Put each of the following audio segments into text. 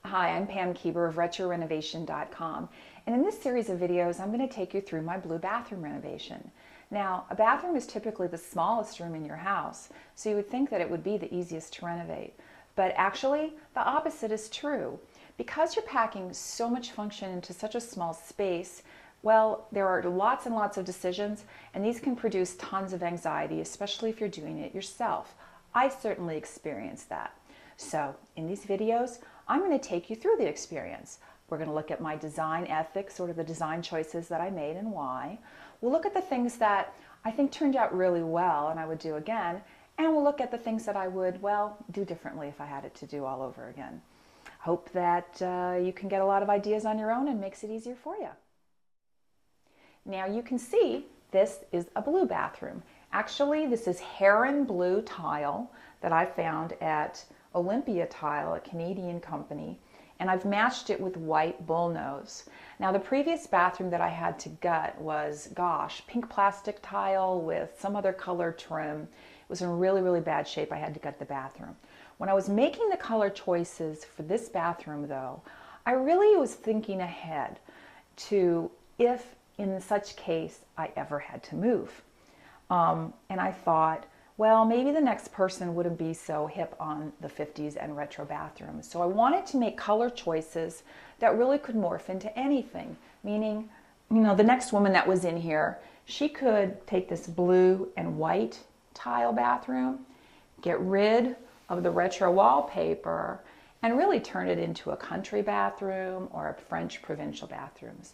Hi, I'm Pam Keeber of RetroRenovation.com, and in this series of videos I'm going to take you through my blue bathroom renovation. Now, a bathroom is typically the smallest room in your house, so you would think that it would be the easiest to renovate. But actually, the opposite is true. Because you're packing so much function into such a small space, well, there are lots and lots of decisions, and these can produce tons of anxiety, especially if you're doing it yourself. I certainly experienced that. So, in these videos, I'm going to take you through the experience. We're going to look at my design ethics, sort of the design choices that I made and why. We'll look at the things that I think turned out really well and I would do again. And we'll look at the things that I would, well, do differently if I had it to do all over again. Hope that you can get a lot of ideas on your own and makes it easier for you. Now you can see this is a blue bathroom. Actually, this is heron blue tile that I found at Olympia Tile, a Canadian company, and I've matched it with white bullnose. Now the previous bathroom that I had to gut was, gosh, pink plastic tile with some other color trim. It was in really, really bad shape. I had to gut the bathroom. When I was making the color choices for this bathroom though, I really was thinking ahead to if in such case I ever had to move. And I thought, well, maybe the next person wouldn't be so hip on the 50s and retro bathrooms. So I wanted to make color choices that really could morph into anything. Meaning, you know, the next woman that was in here, she could take this blue and white tile bathroom, get rid of the retro wallpaper, and really turn it into a country bathroom or a French provincial bathrooms.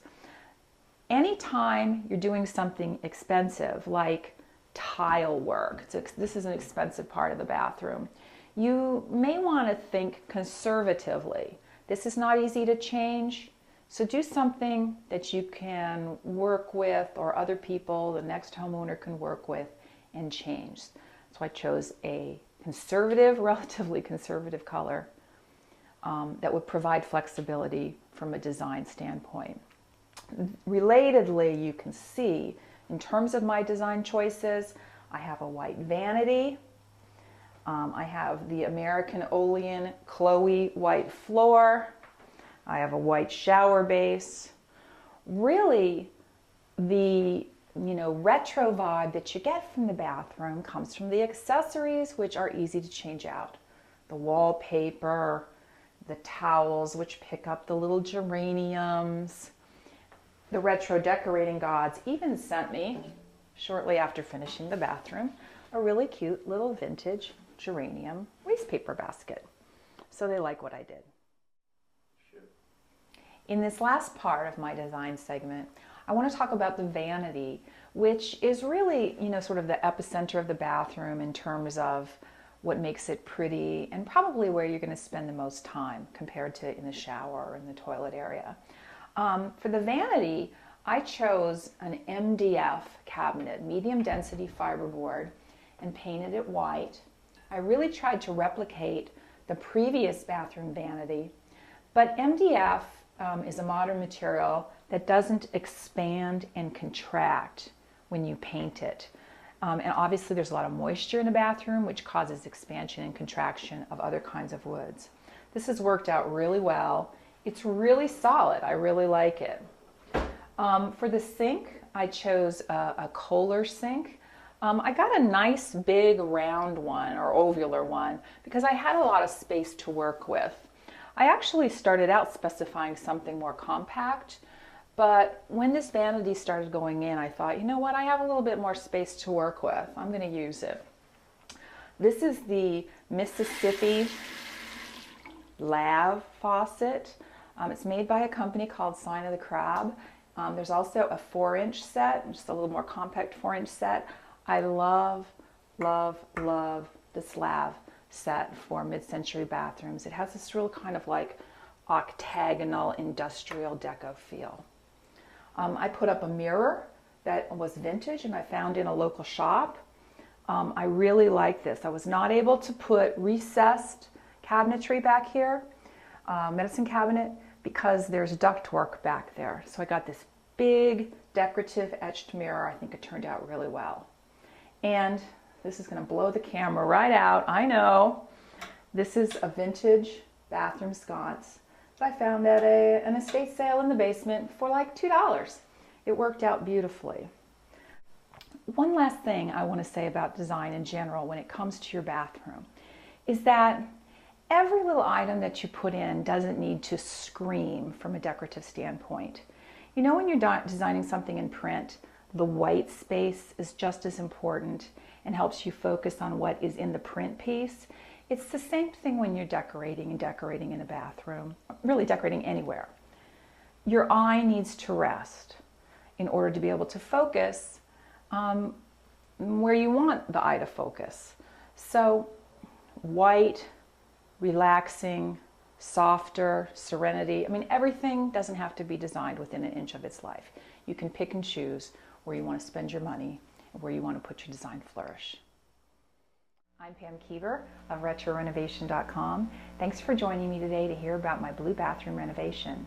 Anytime you're doing something expensive, like tile work, this is an expensive part of the bathroom, you may want to think conservatively. This is not easy to change, so do something that you can work with or other people, the next homeowner can work with and change. So I chose a conservative, relatively conservative color that would provide flexibility from a design standpoint. Relatedly, you can see in terms of my design choices, I have a white vanity, I have the American Olean Chloe white floor, I have a white shower base. Really, the retro vibe that you get from the bathroom comes from the accessories, which are easy to change out. The wallpaper, the towels, which pick up the little geraniums. The retro decorating gods even sent me, shortly after finishing the bathroom, a really cute little vintage geranium waste paper basket. So they like what I did. In this last part of my design segment, I want to talk about the vanity, which is really, sort of the epicenter of the bathroom in terms of what makes it pretty and probably where you're going to spend the most time compared to in the shower or in the toilet area. For the vanity, I chose an MDF cabinet, medium density fiberboard, and painted it white. I really tried to replicate the previous bathroom vanity, but MDF is a modern material that doesn't expand and contract when you paint it. And obviously there's a lot of moisture in the bathroom, which causes expansion and contraction of other kinds of woods. This has worked out really well. It's really solid. I really like it. For the sink, I chose a Kohler sink. I got a nice big round one or ovular one because I had a lot of space to work with. I actually started out specifying something more compact, but when this vanity started going in, I thought, you know what, I have a little bit more space to work with. I'm going to use it. This is the Mississippi Lav faucet. It's made by a company called Sign of the Crab. There's also a 4-inch set, just a little more compact 4-inch set. I love, love, love this Lav set for mid-century bathrooms. It has this real kind of like octagonal industrial deco feel. I put up a mirror that was vintage and I found in a local shop. I really like this. I was not able to put recessed cabinetry back here, medicine cabinet, because there's ductwork back there. So I got this big decorative etched mirror. I think it turned out really well. And this is going to blow the camera right out. I know. This is a vintage bathroom sconce that I found at an estate sale in the basement for like $2. It worked out beautifully. One last thing I want to say about design in general when it comes to your bathroom is that every little item that you put in doesn't need to scream from a decorative standpoint. You know, when you're designing something in print, the white space is just as important and helps you focus on what is in the print piece. It's the same thing when you're decorating in a bathroom, really decorating anywhere. Your eye needs to rest in order to be able to focus where you want the eye to focus. So white, relaxing, softer, serenity. I mean, everything doesn't have to be designed within an inch of its life. You can pick and choose where you want to spend your money and where you want to put your design flourish. I'm Pam Keever of retrorenovation.com. Thanks for joining me today to hear about my blue bathroom renovation.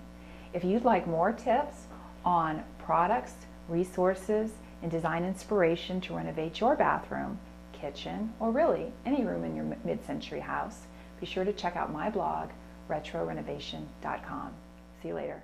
If you'd like more tips on products, resources, and design inspiration to renovate your bathroom, kitchen, or really any room in your mid-century house, be sure to check out my blog, retrorenovation.com. See you later.